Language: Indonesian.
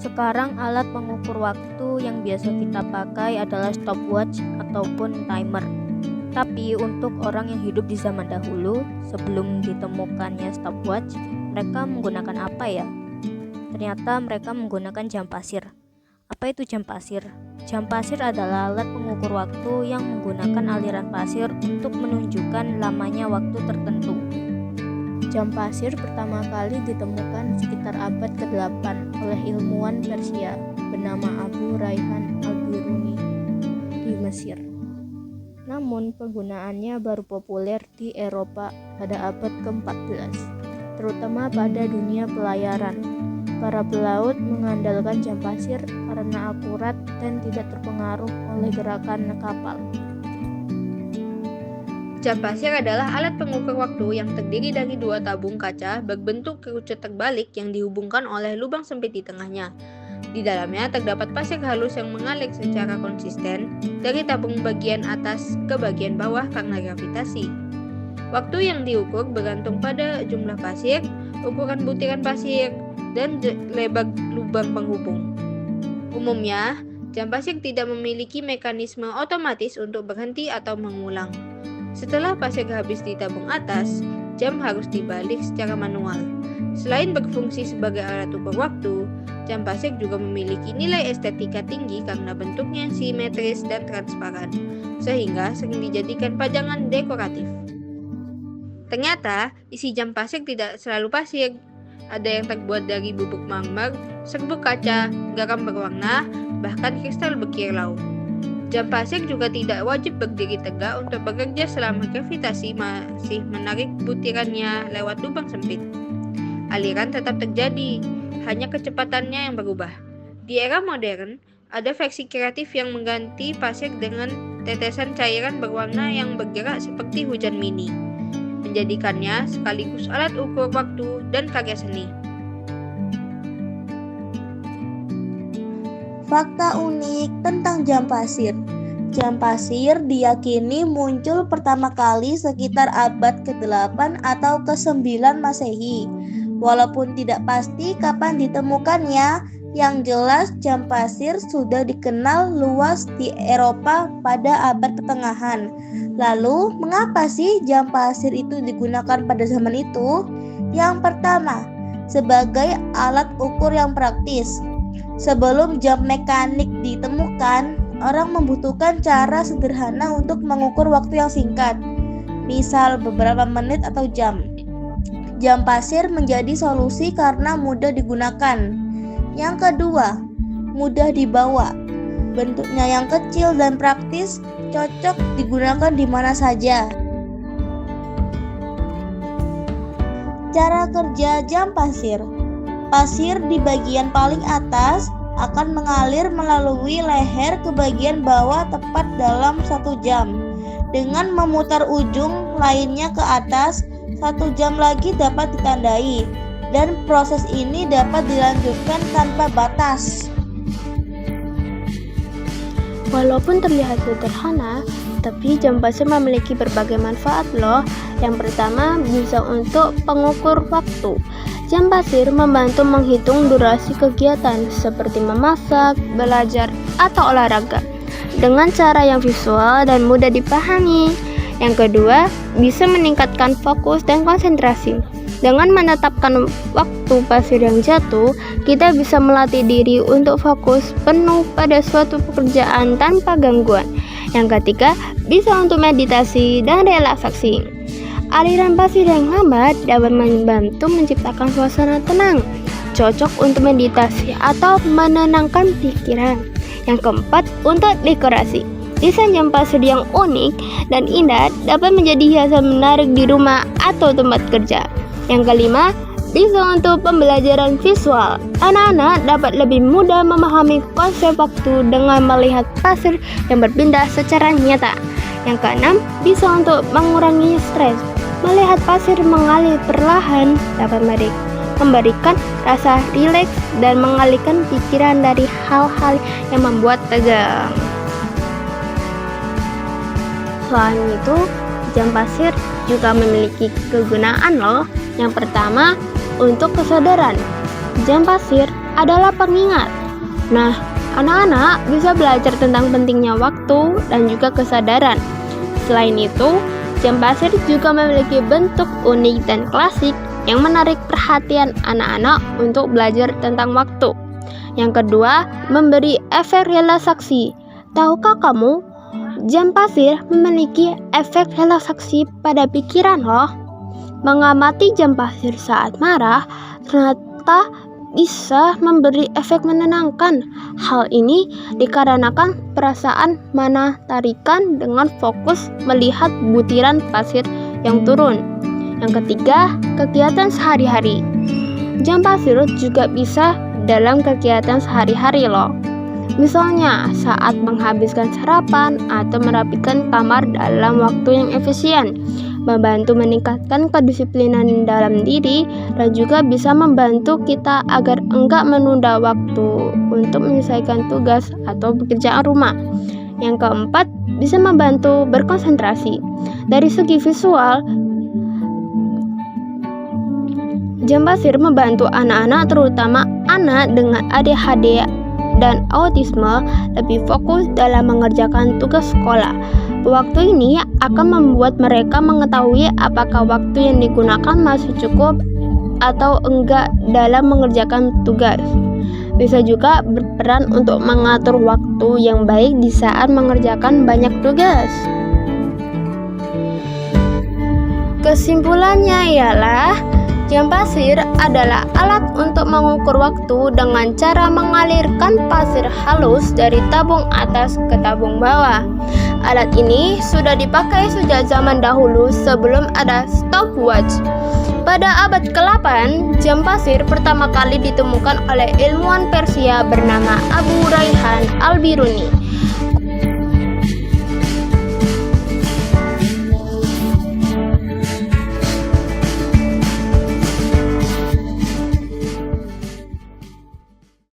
Sekarang alat pengukur waktu yang biasa kita pakai adalah stopwatch ataupun timer. Tapi untuk orang yang hidup di zaman dahulu, sebelum ditemukannya stopwatch, mereka menggunakan apa ya? Ternyata mereka menggunakan jam pasir. Apa itu jam pasir? Jam pasir adalah alat pengukur waktu yang menggunakan aliran pasir untuk menunjukkan lamanya waktu tertentu. Jam pasir pertama kali ditemukan sekitar abad ke-8 oleh ilmuwan Persia bernama Abu Rayhan al-Biruni di Mesir. Namun penggunaannya baru populer di Eropa pada abad ke-14, terutama pada dunia pelayaran. Para pelaut mengandalkan jam pasir karena akurat dan tidak terpengaruh oleh gerakan kapal. Jam pasir adalah alat pengukur waktu yang terdiri dari dua tabung kaca berbentuk kerucut terbalik yang dihubungkan oleh lubang sempit di tengahnya. Di dalamnya terdapat pasir halus yang mengalir secara konsisten dari tabung bagian atas ke bagian bawah karena gravitasi. Waktu yang diukur bergantung pada jumlah pasir, ukuran butiran pasir, dan lebar lubang penghubung. Umumnya, jam pasir tidak memiliki mekanisme otomatis untuk berhenti atau mengulang. Setelah pasir habis di tabung atas, jam harus dibalik secara manual. Selain berfungsi sebagai alat ukur waktu, jam pasir juga memiliki nilai estetika tinggi karena bentuknya simetris dan transparan, sehingga sering dijadikan pajangan dekoratif. Ternyata, isi jam pasir tidak selalu pasir. Ada yang terbuat dari bubuk marmer, serbuk kaca, garam berwarna, bahkan kristal berkilau. Jam pasir juga tidak wajib berdiri tegak untuk bekerja selama gravitasi masih menarik butirannya lewat lubang sempit. Aliran tetap terjadi, hanya kecepatannya yang berubah. Di era modern, ada versi kreatif yang mengganti pasir dengan tetesan cairan berwarna yang bergerak seperti hujan mini, menjadikannya sekaligus alat ukur waktu dan karya seni. Fakta unik tentang jam pasir. Jam pasir diyakini muncul pertama kali sekitar abad ke-8 atau ke-9 Masehi. Walaupun tidak pasti kapan ditemukannya, yang jelas jam pasir sudah dikenal luas di Eropa pada abad pertengahan. Lalu, mengapa sih jam pasir itu digunakan pada zaman itu? Yang pertama, sebagai alat ukur yang praktis. Sebelum jam mekanik ditemukan, orang membutuhkan cara sederhana untuk mengukur waktu yang singkat, misal beberapa menit atau jam. Jam pasir menjadi solusi karena mudah digunakan. Yang kedua, mudah dibawa. Bentuknya yang kecil dan praktis, cocok digunakan di mana saja. Cara kerja jam pasir. Pasir di bagian paling atas akan mengalir melalui leher ke bagian bawah tepat dalam 1 jam. Dengan memutar ujung lainnya ke atas, 1 jam lagi dapat ditandai, dan proses ini dapat dilanjutkan tanpa batas. Walaupun terlihat sederhana, tapi jam pasir memiliki berbagai manfaat loh. Yang pertama, bisa untuk pengukur waktu. Jam pasir membantu menghitung durasi kegiatan seperti memasak, belajar, atau olahraga dengan cara yang visual dan mudah dipahami. Yang kedua, bisa meningkatkan fokus dan konsentrasi. Dengan menetapkan waktu pasir yang jatuh, kita bisa melatih diri untuk fokus penuh pada suatu pekerjaan tanpa gangguan. Yang ketiga, bisa untuk meditasi dan relaksasi. Aliran pasir yang lambat dapat membantu menciptakan suasana tenang, cocok untuk meditasi atau menenangkan pikiran. Yang keempat, untuk dekorasi. Desain jam pasir yang unik dan indah dapat menjadi hiasan menarik di rumah atau tempat kerja. Yang kelima, bisa untuk pembelajaran visual. Anak-anak dapat lebih mudah memahami konsep waktu dengan melihat pasir yang berpindah secara nyata. Yang keenam, bisa untuk mengurangi stres. Melihat pasir mengalir perlahan dapat memberikan rasa rileks dan mengalihkan pikiran dari hal-hal yang membuat tegang. Selain itu, jam pasir juga memiliki kegunaan loh. Yang pertama, untuk kesadaran. Jam pasir adalah pengingat. Nah, anak-anak bisa belajar tentang pentingnya waktu dan juga kesadaran. Selain itu, jam pasir juga memiliki bentuk unik dan klasik yang menarik perhatian anak-anak untuk belajar tentang waktu. Yang kedua, memberi efek relaksasi. Tahukah kamu, jam pasir memiliki efek relaksasi pada pikiran loh. Mengamati jam pasir saat marah ternyata bisa memberi efek menenangkan. Hal ini dikarenakan perasaan menarikan dengan fokus melihat butiran pasir yang turun. Yang ketiga, kegiatan sehari-hari. Jam pasir juga bisa dalam kegiatan sehari-hari loh. Misalnya saat menghabiskan sarapan atau merapikan kamar dalam waktu yang efisien, membantu meningkatkan kedisiplinan dalam diri, dan juga bisa membantu kita agar enggak menunda waktu untuk menyelesaikan tugas atau pekerjaan rumah. Yang keempat, bisa membantu berkonsentrasi. Dari segi visual, jam pasir membantu anak-anak, terutama anak dengan ADHD dan autisme, lebih fokus dalam mengerjakan tugas sekolah. Waktu ini akan membuat mereka mengetahui apakah waktu yang digunakan masih cukup atau enggak dalam mengerjakan tugas. Bisa juga berperan untuk mengatur waktu yang baik di saat mengerjakan banyak tugas. Kesimpulannya ialah jam pasir adalah alat untuk mengukur waktu dengan cara mengalirkan pasir halus dari tabung atas ke tabung bawah. Alat ini sudah dipakai sejak zaman dahulu sebelum ada stopwatch. Pada abad ke-8, jam pasir pertama kali ditemukan oleh ilmuwan Persia bernama Abu Rayhan al-Biruni.